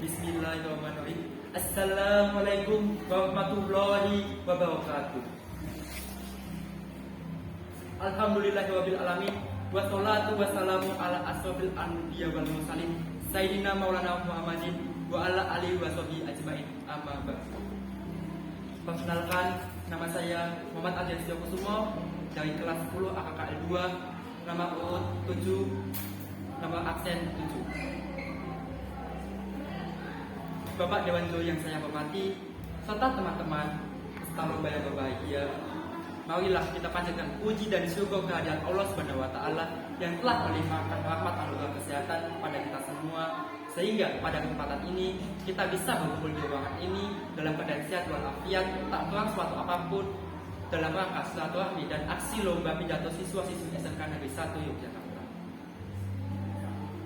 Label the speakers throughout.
Speaker 1: Bismillahirrahmanirrahim. Assalamualaikum warahmatullahi wabarakatuh. Alhamdulillahirabbil alamin. Wassalatu wassalamu ala asrofil anbiya wal mursalin Sayyidina Maulana Muhammadin wa ala alihi washabihi ajmain. Amma ba'du. Perkenalkan, nama saya Muhammad Adil Kusumo dari kelas 10 AKKL 2, nama urut 7, nama absen 7. Bapak Dewan Juri yang saya hormati, serta teman-teman peserta lomba yang berbahagia, marilah kita panjatkan puji dan syukur kehadiran Allah Subhanahu wa Ta'ala yang telah melimpahkan rahmat anugerah kesehatan kepada kita semua, sehingga pada kesempatan ini kita bisa berkumpul di ruangan ini dalam keadaan sehat walafiat, tak kurang suatu apapun, dalam rangka silaturahmi dan aksi lomba pidato siswa-siswi SMK Negeri 1 Yogyakarta.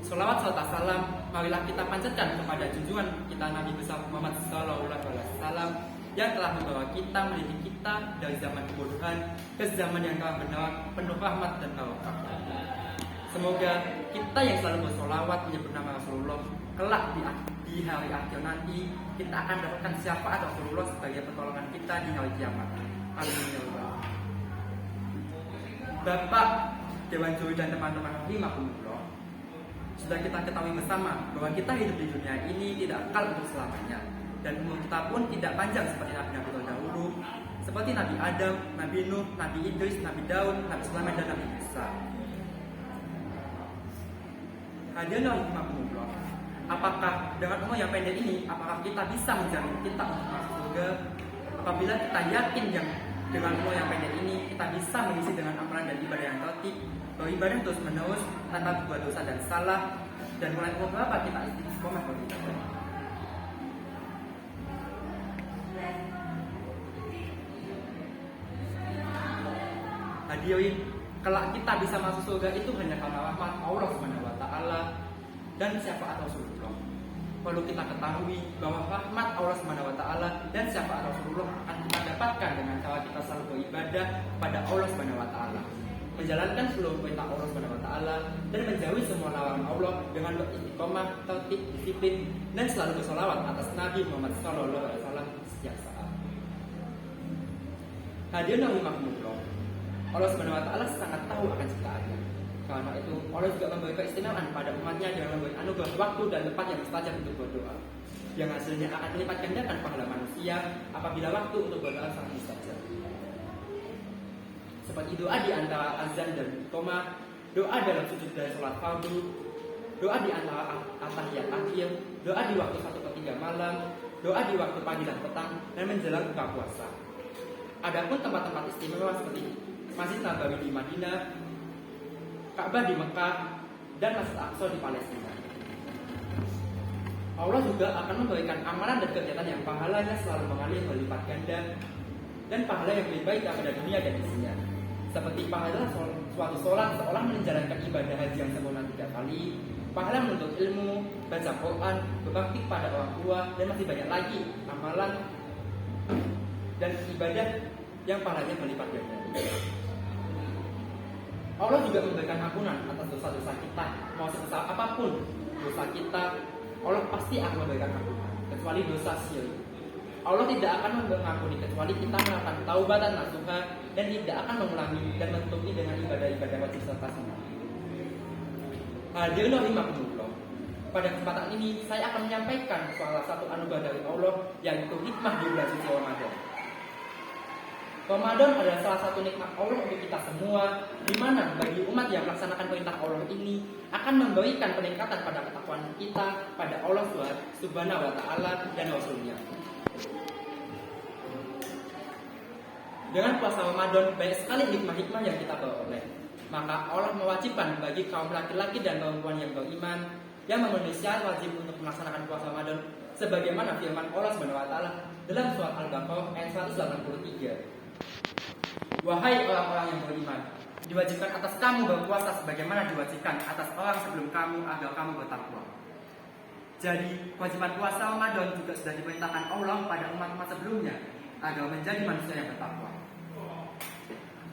Speaker 1: Sholawat serta salam marilah kita panjatkan kepada junjungan kita Nabi besar Muhammad Sallallahu Alaihi Wasallam yang telah membawa kita, mendidik kita dari zaman kebodohan ke zaman yang telah benar, penuh rahmat dan barokah. Semoga kita yang selalu bersolawat menyebut nama Rasulullah, kelak di hari akhir nanti kita akan dapatkan syafaat Rasulullah sebagai pertolongan kita di hari kiamat. Amin ya Allah. Bapak Dewan Juri dan teman-teman rahimahumullah, sudah kita ketahui bersama bahwa kita hidup di dunia ini tidak kekal untuk selamanya, dan umur kita pun tidak panjang seperti nabi-nabi terdahulu, seperti Nabi Adam, Nabi Nuh, Nabi Idris, Nabi Daud, Nabi Sulaiman, dan Nabi Musa. Hadirin rahimahumullah, apakah dengan umur yang pendek ini, apakah kita bisa menjamin kita untuk masuk surga? Apabila kita yakin yang dengan umur yang pendek ini kita bisa mengisi dengan amalan dan ibadah yang tertib, beribadah terus menerus tanpa berbuat dosa dan salah, dan mulai umur berapa kita istiqomah beribadah. Hadirin, kelak kita bisa masuk surga itu hanya karena rahmat Allah Subhanahu wa Ta'ala dan syafaat Rasulullah. Perlu kita ketahui bahwa rahmat Allah Subhanahu wa Ta'ala dan syafaat Rasulullah akan kita dapatkan dengan cara kita selalu beribadah pada Allah Subhanahu wa Ta'ala, menjalankan seluruh perintah Allah Subhanahu wa Ta'ala, dan menjauhi semua larangan Allah dengan beristiqomah, tertib, disiplin, dan selalu bersolawat atas Nabi Muhammad Sallallahu Alaihi Wasallam setiap saat. Hadirin rahimahumullah, Allah Subhanahu wa Ta'ala sangat tahu akan ciptaannya. Karena itu Allah juga memberi keistimewaan pada umatnya dengan memberi anugerah waktu dan tempat yang mustajab untuk berdoa, yang hasilnya akan melipat gandakan pahala manusia apabila waktu untuk berdoa sangat mustajab. Seperti doa di antara azan dan iqamah, doa dalam sujud dari sholat fardu, doa di antara at-tahiyat akhir, doa di waktu 1/3 malam, doa di waktu pagi dan petang, dan menjelang buka puasa. Adapun tempat-tempat istimewa seperti Masjid Nabawi di Madinah, Ka'bah di Mekah, dan Masjid Aqsa di Palestina, Allah juga akan memberikan amalan dan kegiatan yang pahalanya selalu mengalir berlipat ganda, dan pahala yang lebih baik daripada dunia dan isinya. Seperti pahala suatu sholat seorang menjalankan ibadah haji yang sempurna 3 kali, pahala menuntut ilmu, baca Quran, berbakti pada orang tua, dan masih banyak lagi amalan dan ibadah yang pahalanya berlipat ganda. Allah juga memberikan ampunan atas dosa-dosa kita, mau sebesar apapun dosa kita, Allah pasti akan memberikan ampunan, kecuali dosa syirik. Allah tidak akan mengampuni kecuali kita melakukan taubatan nasuha dan tidak akan mengulangi dan menutupi dengan ibadah-ibadah wajib serta sunnah. Hadirin rahimahumullah, pada kesempatan ini saya akan menyampaikan salah satu anugerah dari Allah, yaitu hikmah di bulan suci Ramadan. Ramadan adalah salah satu nikmat Allah untuk kita semua, di mana bagi umat yang melaksanakan perintah Allah ini akan memberikan peningkatan pada ketakwaan kita pada Allah Subhanahu wa Ta'ala dan Rasul-Nya. Dengan puasa Ramadan banyak sekali hikmah-hikmah yang kita peroleh. Maka Allah mewajibkan bagi kaum laki-laki dan perempuan yang beriman yang memenuhi syarat wajib untuk melaksanakan puasa Ramadan, sebagaimana firman Allah Subhanahu wa Ta'ala dalam surat Al-Baqarah ayat 183. Wahai orang-orang yang beriman, diwajibkan atas kamu berpuasa sebagaimana diwajibkan atas orang sebelum kamu agar kamu bertakwa. Jadi, kewajiban puasa Ramadan juga sudah diperintahkan Allah pada umat-umat sebelumnya agar menjadi manusia yang bertakwa.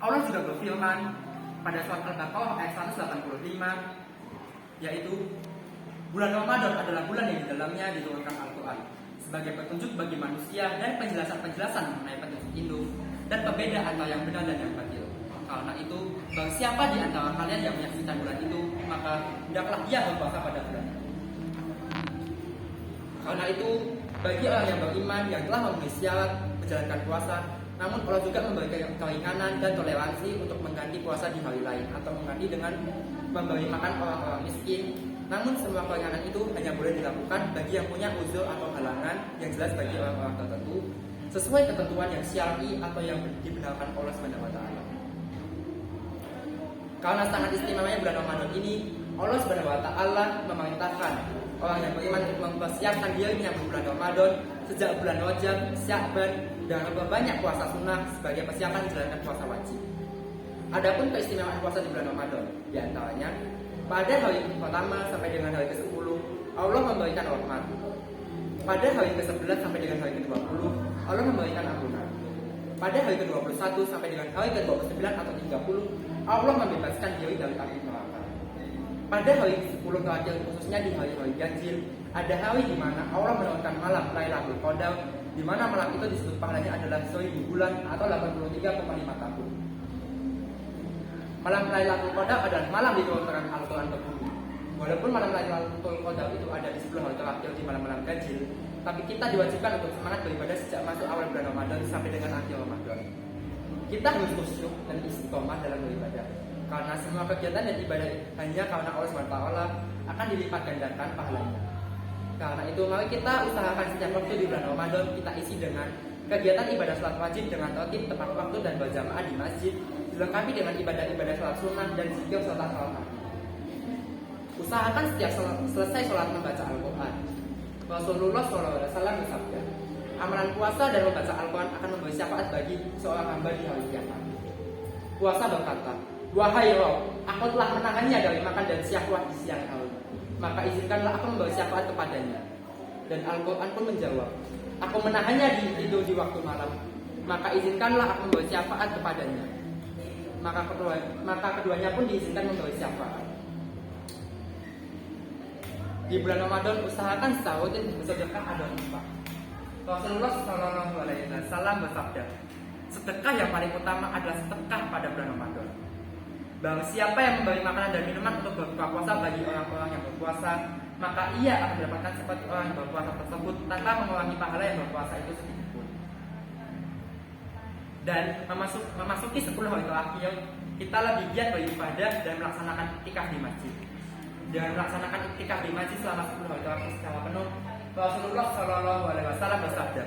Speaker 1: Allah juga berfirman pada surat Al-Baqarah ayat 185, yaitu Bulan Ramadan adalah bulan yang di dalamnya diturunkan Al-Quran sebagai petunjuk bagi manusia dan penjelasan-penjelasan mengenai petunjuk itu dan pembeda antara yang benar dan yang batil. Karena itu, bagi siapa di antara kalian yang menyaksikan bulan itu, maka hendaklah dia berpuasa pada bulan itu. Karena itu, bagi orang yang beriman yang telah memenuhi syarat menjalankan puasa, namun Allah juga memberikan keringanan dan toleransi untuk mengganti puasa di hari lain atau mengganti dengan memberi makan orang-orang miskin. Namun semua keringanan itu hanya boleh dilakukan bagi yang punya uzur atau halangan yang jelas bagi orang-orang tertentu sesuai ketentuan yang syar'i atau yang dibenarkan Allah SWT. Karena sangat istimewanya bulan Ramadan ini, Allah SWT memerintahkan orang yang beriman untuk mempersiapkan dirinya bulan Ramadan sejak bulan Rajab, Sya'ban, dan memperbanyak puasa sunnah sebagai persiapan menjalankan puasa wajib. Adapun keistimewaan puasa di bulan Ramadan, di antaranya pada hari pertama sampai dengan hari ke-10, Allah memberikan rahmat. Pada hari ke-11 sampai dengan hari ke-20, Allah memberikan ampunan. Pada hari ke-21 sampai dengan hari ke-29 atau 30, Allah membebaskan diri dari api neraka. Pada hari ke-10 terakhir, khususnya di hari-hari ganjil, ada hari di mana Allah menurunkan malam Lailatul Qadar, di mana malam itu disebut pahalanya adalah 1000 bulan atau 83,5 tahun. Malam Lailatul Qadar adalah malam diturunkan Al-Quran ke bumi. Walaupun malam Lailatul Qadar itu ada di 10 hari terakhir di malam-malam ganjil, tapi kita diwajibkan untuk semangat beribadah sejak masuk awal bulan Ramadan sampai dengan akhir Ramadan. Kita harus khusyuk dan istiqomah dalam beribadah, karena semua kegiatan dan ibadah hanya karena Allah SWT akan dilipat gandakan pahalanya. Karena itu mari kita usahakan setiap waktu di bulan Ramadan kita isi dengan kegiatan ibadah salat wajib dengan tertib tepat waktu dan berjamaah di masjid, dilengkapi dengan ibadah-ibadah salat sunnah dan zikir serta salat hati. Usahakan setiap selesai sholat membaca Al-Quran. Rasulullah SAW bersabda, amalan puasa dan membaca Al-Quran akan memberi syafaat bagi seorang hamba di hari kiamat. Puasa berkata, wahai Rabb, aku telah menahannya dari makan dan syahwat di siang hari, maka izinkanlah aku memberi syafaat kepadanya. Dan Al-Quran pun menjawab, aku menahannya tidur di waktu malam, maka izinkanlah aku memberi syafaat kepadanya. Maka keduanya pun diizinkan memberi syafaat. Di bulan Ramadan usahakan sahur dan bersedekah ada infak. Rasulullah SAW bersabda, sedekah yang paling utama adalah sedekah pada bulan Ramadan. Barang siapa yang memberi makanan dan minuman untuk berbuka puasa bagi orang-orang yang berpuasa, maka ia akan mendapatkan seperti orang yang berpuasa tersebut tanpa mengurangi pahala yang berpuasa itu sedikitpun. Dan memasuki 10 hari terakhir, kita lebih giat beribadah dan melaksanakan iktikaf di masjid. Dengan melaksanakan iktikaf di masjid selama 10 hari terakhir secara penuh, Rasulullah SAW bersabda,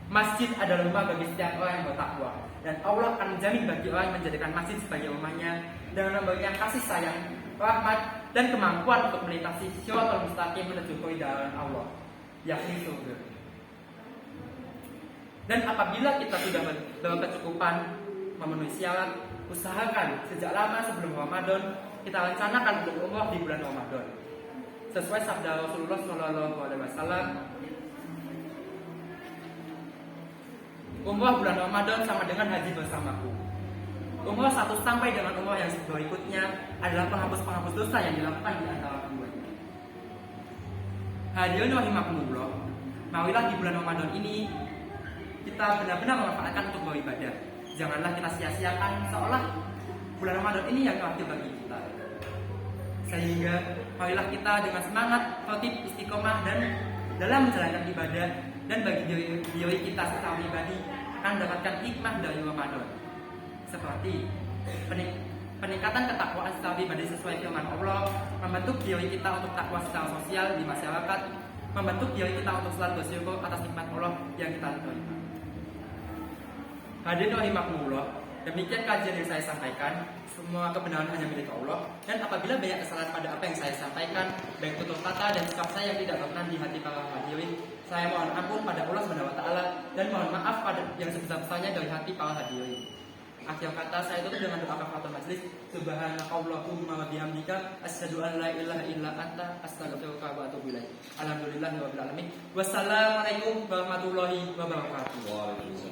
Speaker 1: masjid adalah rumah bagi setiap orang yang bertakwa, dan Allah akan menjamin bagi orang yang menjadikan masjid sebagai rumahnya dengan memberikan kasih sayang, rahmat, dan kemampuan untuk melintasi syiratal mustaqim menuju keridhaan Allah, yakni surga. Dan apabila kita sudah berkecukupan memenuhi syarat, usahakan sejak lama sebelum Ramadan kita rencanakan untuk umrah di bulan Ramadan. Sesuai sabda Rasulullah SAW, umrah bulan Ramadan sama dengan haji bersamaku. Umrah satu sampai dengan umrah yang berikutnya adalah penghapus-penghapus dosa yang dilakukan di antara keduanya. Hadirin rahimakumullah, marilah di bulan Ramadan ini kita benar-benar memanfaatkan untuk beribadah. Janganlah kita sia-siakan seolah bulan Ramadan ini yang terakhir bagi kita. Sehingga marilah kita dengan semangat, tertib, istiqomah dan dalam menjalankan ibadah, dan bagi diri kita secara pribadi akan mendapatkan hikmah dari Ramadan, seperti peningkatan ketakwaan secara pribadi sesuai firman Allah, membentuk diri kita untuk takwa secara sosial di masyarakat, membentuk diri kita untuk selalu bersyukur atas nikmat Allah yang kita terima. Hadirin rahimakumullah, demikian kajian yang saya sampaikan. Semua kebenaran hanya milik Allah, dan apabila banyak kesalahan pada apa yang saya sampaikan, baik tutur kata dan sikap saya yang tidak berkenan di hati para hadirin, saya mohon ampun pada Allah SWT dan mohon maaf pada yang sebesar-besarnya dari hati para hadirin. Akhir kata saya tutup dengan doa kafaratul majlis. Subhanakallahumma wa bihamdika asyhadu an la ilaha illa anta astaghfiruka wa atubu ilaik. Alhamdulillahirabbil alamin. Wassalamualaikum warahmatullahi wabarakatuh.